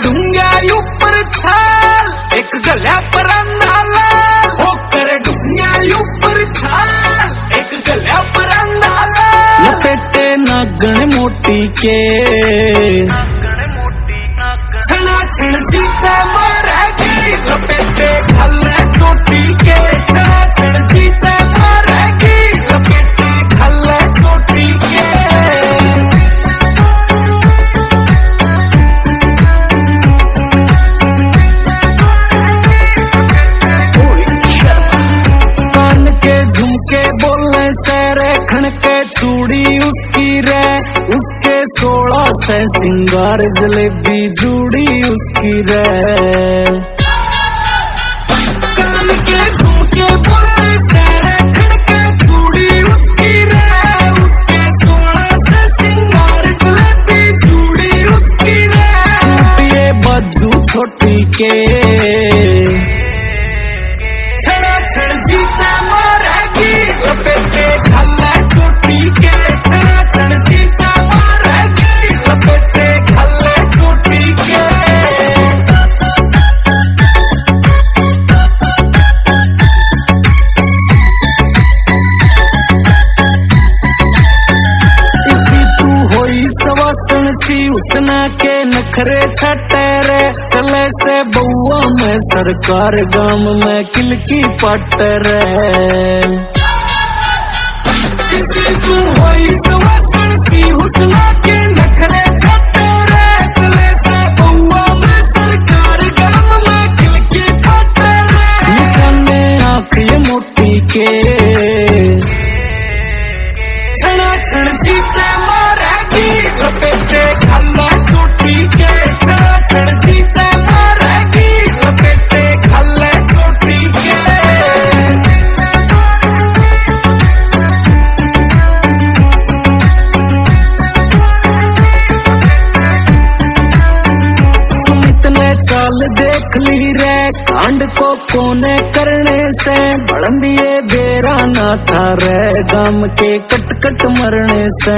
डूंगा ऊपर छाल एक गल्या पर अंधाला होकर डूंगा ऊपर छाल एक गल्या पर अंधाला लपेटे नागण मोटी के छना छन जीता मारेगी लपेटे खल्ले चोटी के छना छन जीता मारेगी लपेटे खल्ले चोटी के झुमके बोलने से रे खनके चूड़ी उसकी रे उसके 16 से सिंगार जलेबी जूड़ी उसकी रे कान के झुमके बोलने से रे खनके चूड़ी उसकी रे उसके 16 से सिंगार जलेबी जूड़ी उसकी रे ये बाजू छोटी के छड़ा छड़ जीता लपेटे खल्ले चोटी के छड़ा छड़ जीता मारेगी लपेटे खल्ले चोटी के इसी तू होई सवासन सी उसना के नखरे ठटरे चले से बउआ में सरकार गाम में किलकी पटरे तू होई सवासन सी हुस्ना के नखरे ठटरे चले से बउआ में सरकार गाम में किलकी पटरे निशाने आँख ये मोटी के छना छन जीते मारेगी लपेटे खल्ला चोटी के छना छन जीते मारेगी लपेटे खल्ले चोटी के चाल देख ली रे कांड को कोने करने से बड़ंबिए बेरा ना था रे गम के कट कट मरने से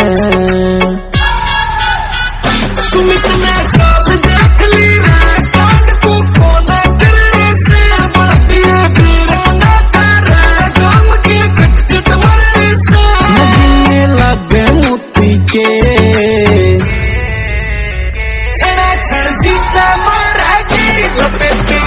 सुमित ने चाल देख ली रे कांड को कोने करने से बड़ंबिए बेरा ना था रे गम के कट कट मरने से नगीने लगे मोती के छड़ा छड़ जीता मारेगी लपेटे